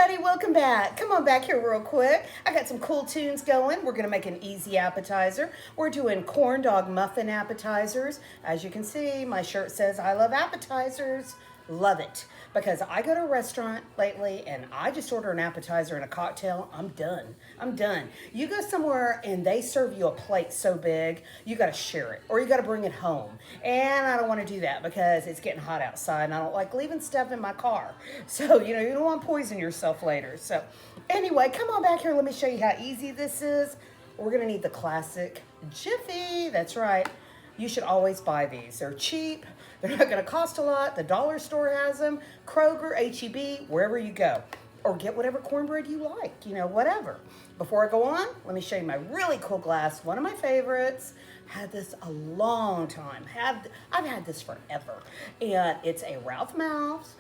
everybody, welcome back. Come on back here real quick. I got some cool tunes going. We're gonna make an easy appetizer. We're doing corn dog muffin appetizers. As you can see, my shirt says I love appetizers. Love it. Because I go to a restaurant lately and I just order an appetizer and a cocktail. I'm done. I'm done. You go somewhere and they serve you a plate so big, you gotta share it or you gotta bring it home. And I don't wanna do that because it's getting hot outside and I don't like leaving stuff in my car. So, you don't wanna poison yourself later. So anyway, come on back here. Let me show you how easy this is. We're gonna need the classic Jiffy. That's right. You should always buy these. They're cheap. They're not going to cost a lot. The dollar store has them. Kroger, H-E-B, wherever you go. Or get whatever cornbread you like, whatever. Before I go on, let me show you my really cool glass. One of my favorites. Had this a long time. I've had this forever. And it's a Ralph Malph's.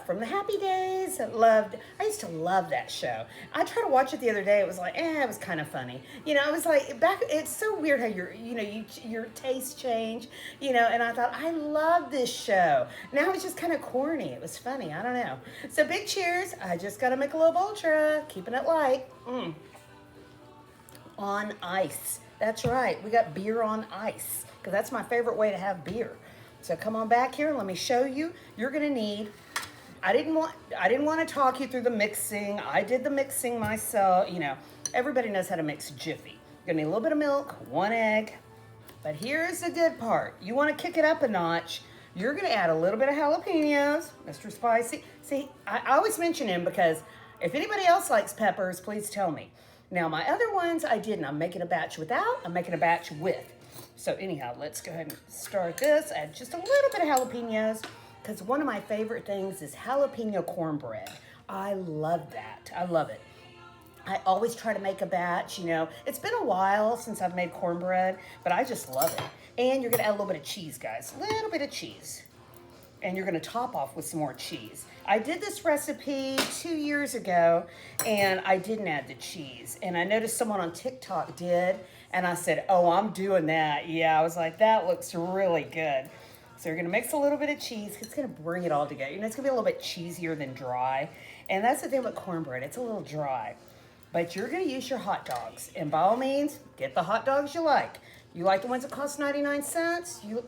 From the Happy Days. I used to love that show. I tried to watch it the other day. It was like, it was kind of funny. It was like it's so weird how your tastes change, and I thought, I love this show. Now it's just kind of corny. It was funny. I don't know. So big cheers. I just got a Michelob Ultra, keeping it light. On ice. That's right. We got beer on ice because that's my favorite way to have beer. So come on back here and let me show you. You're going to need, I didn't want to talk you through the mixing. I did the mixing myself. Everybody knows how to mix Jiffy. You're going to need a little bit of milk, 1 egg. But here's the good part. You want to kick it up a notch. You're going to add a little bit of jalapenos, Mr. Spicy. See, I always mention him because if anybody else likes peppers, please tell me. Now, my other ones, I didn't. I'm making a batch without. I'm making a batch with. So anyhow, let's go ahead and start this. Add just a little bit of jalapenos because one of my favorite things is jalapeno cornbread. I love that. I love it. I always try to make a batch, It's been a while since I've made cornbread, but I just love it. And you're going to add a little bit of cheese, guys. A little bit of cheese. And you're going to top off with some more cheese. I did this recipe 2 years ago, and I didn't add the cheese. And I noticed someone on TikTok did, and I said, oh, I'm doing that. Yeah, I was like, that looks really good. So you're going to mix a little bit of cheese. It's going to bring it all together. It's going to be a little bit cheesier than dry. And that's the thing with cornbread. It's a little dry. But you're going to use your hot dogs. And by all means, get the hot dogs you like. You like the ones that cost 99 cents? You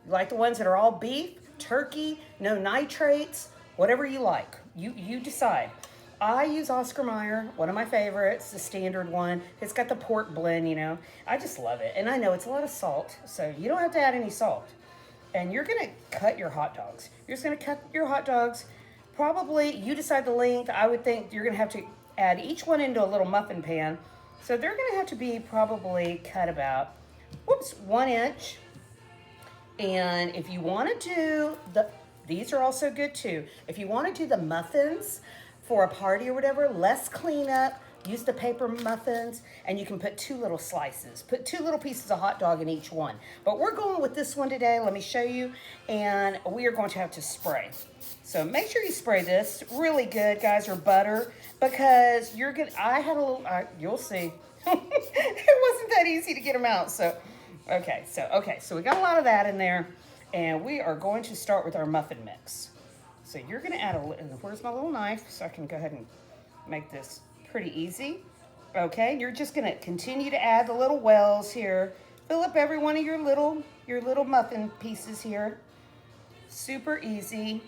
like the ones that are all beef, turkey, no nitrates, whatever you like. You decide. I use Oscar Mayer, one of my favorites, the standard one. It's got the pork blend, I just love it. And I know it's a lot of salt, so you don't have to add any salt. And you're going to cut your hot dogs. You're just going to cut your hot dogs. Probably, you decide the length. I would think you're going to have to add each one into a little muffin pan. So they're going to have to be probably cut about, 1 inch. And if you want to do these are also good too. If you want to do the muffins for a party or whatever, less cleanup, use the paper muffins, and you can put 2 little slices. Put 2 little pieces of hot dog in each one. But we're going with this one today. Let me show you. And we are going to have to spray. So make sure you spray this really good, guys, or butter, because you're good. I had a little, you'll see. It wasn't that easy to get them out. So, okay, so we got a lot of that in there. And we are going to start with our muffin mix. So you're going to add where's my little knife so I can go ahead and make this pretty easy. Okay, you're just going to continue to add the little wells here. Fill up every one of your little muffin pieces here. Super easy.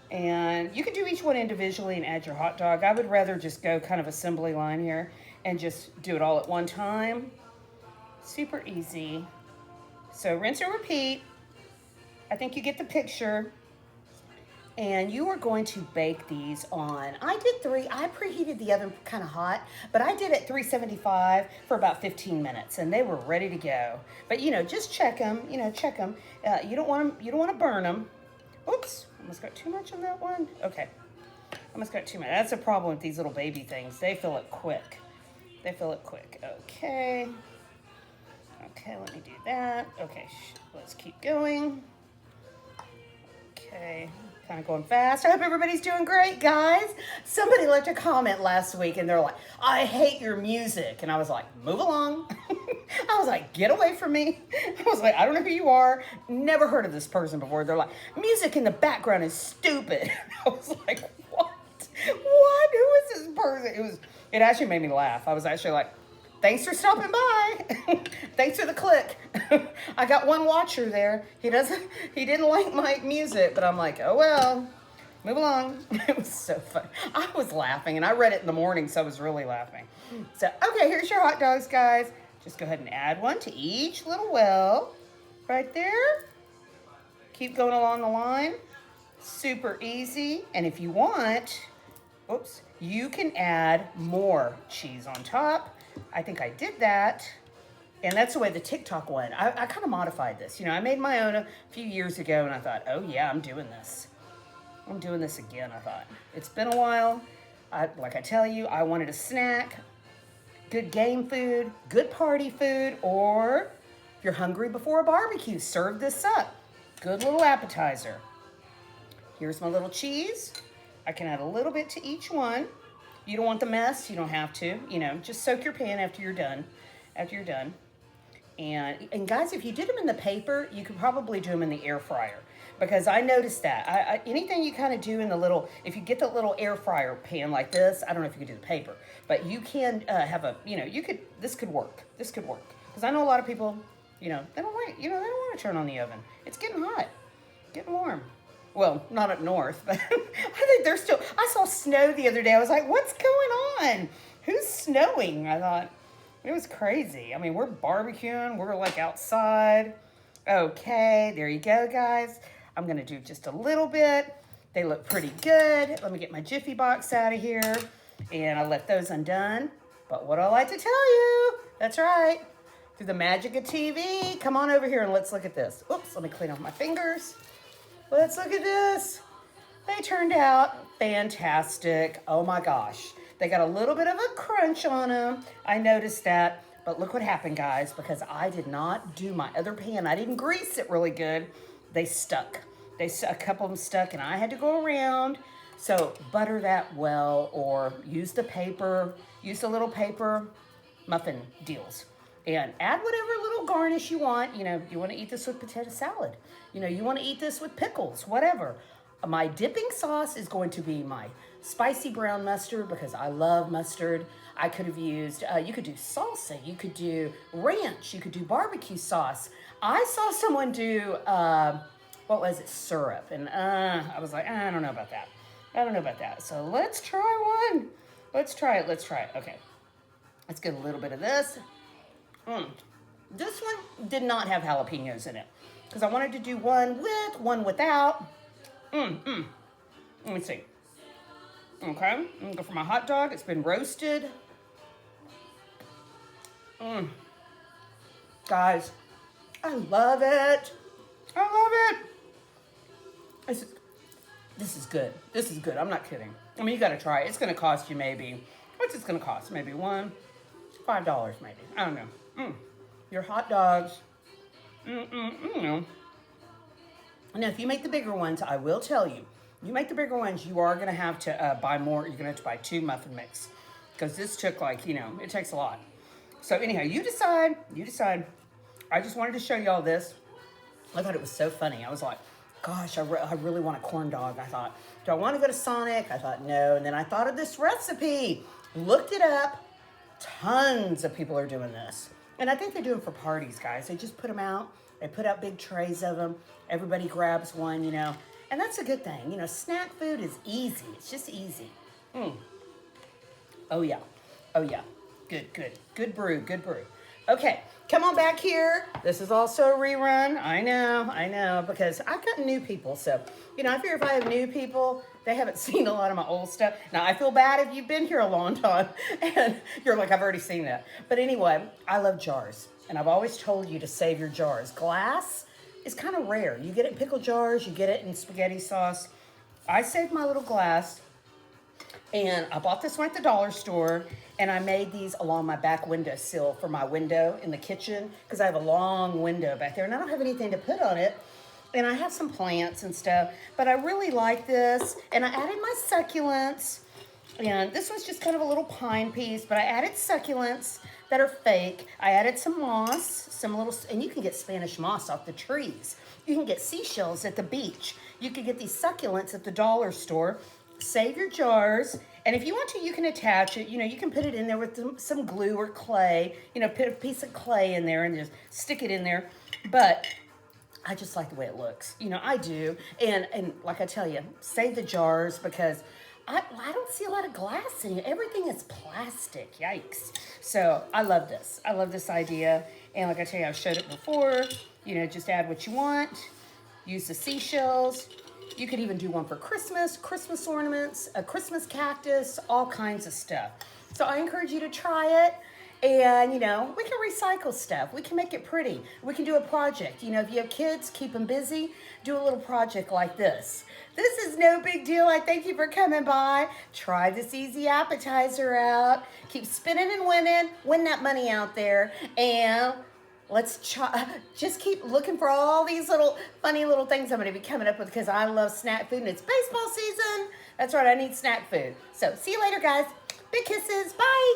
And you can do each one individually and add your hot dog. I would rather just go kind of assembly line here and just do it all at one time. Super easy. So rinse and repeat. I think you get the picture. And you are going to bake these on, I did 3, I preheated the oven kind of hot, but I did it 375 for about 15 minutes and they were ready to go. But just check them, check them. You don't want to burn them. Oops, almost got too much on that one. Okay, almost got too much. That's a problem with these little baby things. They fill it quick. Okay, let me do that. Okay, let's keep going. Okay. Kind of going fast. I hope everybody's doing great, guys. Somebody left a comment last week and they're like, I hate your music. And I was like, move along. I was like, get away from me. I was like, I don't know who you are. Never heard of this person before. They're like, music in the background is stupid. I was like, what? What? this person? It actually made me laugh. I was actually like, thanks for stopping by. Thanks for the click. I got one watcher there. He didn't like my music, but I'm like, oh well, move along. It was so fun. I was laughing, and I read it in the morning, so I was really laughing. So, okay, here's your hot dogs, guys. Just go ahead and add one to each little well right there. Keep going along the line. Super easy. And if you want, oops, you can add more cheese on top. I think I did that. And that's the way the TikTok went. I kind of modified this. You know, I made my own a few years ago, and I thought, oh yeah, I'm doing this. I'm doing this again, I thought. It's been a while. Like I tell you, I wanted a snack, good game food, good party food, or if you're hungry before a barbecue, serve this up. Good little appetizer. Here's my little cheese. I can add a little bit to each one. You don't want the mess, you don't have to. You know, just soak your pan after you're done. And guys, if you did them in the paper, you could probably do them in the air fryer. Because I noticed that. Anything you kind of do in the little, if you get the little air fryer pan like this, I don't know if you could do the paper, but you can have a, you know, this could work. This could work. Because I know a lot of people, you know, they don't want to turn on the oven. It's getting hot, getting warm. Well, not up north, but I think there's still, I saw snow the other day. I was like, what's going on? Who's snowing? I thought, it was crazy. I mean, we're barbecuing. We're like outside. Okay, there you go, guys. I'm going to do just a little bit. They look pretty good. Let me get my Jiffy box out of here. And I left those undone. But what I like to tell you, that's right, through the magic of TV, come on over here and let's look at this. Oops, let me clean off my fingers. Let's look at this. They turned out fantastic. Oh my gosh. They got a little bit of a crunch on them. I noticed that. But look what happened, guys, because I did not do my other pan. I didn't grease it really good. They stuck. A couple of them stuck, and I had to go around. So butter that well, or use the paper. Use the little paper muffin deals. And add whatever little garnish you want. You know, you want to eat this with potato salad. You know, you want to eat this with pickles, whatever. My dipping sauce is going to be my spicy brown mustard because I love mustard. I could have used, you could do salsa, you could do ranch, you could do barbecue sauce. I saw someone do, what was it, syrup. And I was like, I don't know about that. I don't know about that. So let's try one. Let's try it. Okay. Let's get a little bit of this. This one did not have jalapenos in it because I wanted to do one with, one without. Let me see. Okay, I'm gonna go for my hot dog. It's been roasted. Guys, I love it. I love it. This is good. This is good. I'm not kidding. I mean, you gotta try it. It's gonna cost you maybe, what's it gonna cost? Maybe $5 maybe. I don't know. Your hot dogs. Now, if you make the bigger ones, I will tell you, you make the bigger ones, you are going to have to buy more. You're going to have to buy 2 muffin mix because this took like, you know, it takes a lot. So anyhow, you decide. I just wanted to show you all this. I thought it was so funny. I was like, gosh, I really want a corn dog. I thought, do I want to go to Sonic? I thought, no. And then I thought of this recipe, looked it up. Tons of people are doing this. And I think they do them for parties, guys. They just put them out. They put out big trays of them. Everybody grabs one, you know. And that's a good thing. You know, snack food is easy. It's just easy. Oh, yeah. Good brew. Okay, come on back here. This is also a rerun. I know, because I've got new people. So, you know, I figure if I have new people, they haven't seen a lot of my old stuff. Now, I feel bad if you've been here a long time and you're like, I've already seen that. But anyway, I love jars. And I've always told you to save your jars. Glass is kind of rare. You get it in pickle jars, you get it in spaghetti sauce. I saved my little glass, and I bought this one at the dollar store, and I made these along my back windowsill for my window in the kitchen because I have a long window back there, and I don't have anything to put on it. And I have some plants and stuff, but I really like this. And I added my succulents, and this was just kind of a little pine piece, but I added succulents that are fake. I added some moss, and you can get Spanish moss off the trees. You can get seashells at the beach. You can get these succulents at the dollar store. save your jars. And if you want to, you can attach it. You know, you can put it in there with some glue or clay. You know, put a piece of clay in there and just stick it in there. But I just like the way it looks. You know, I do. And like I tell you, save the jars because I don't see a lot of glass in it. Everything is plastic. Yikes. So I love this. I love this idea. And like I tell you, I've showed it before. You know, just add what you want. Use the seashells. You could even do one for Christmas, Christmas ornaments, a Christmas cactus, all kinds of stuff. So I encourage you to try it. And, you know, we can recycle stuff. We can make it pretty. We can do a project. You know, if you have kids, keep them busy. Do a little project like this. This is no big deal. I thank you for coming by. Try this easy appetizer out. Keep spinning and winning. Win that money out there. And let's just keep looking for all these little funny little things I'm going to be coming up with because I love snack food and it's baseball season. That's right, I need snack food. So see you later, guys. Big kisses. Bye.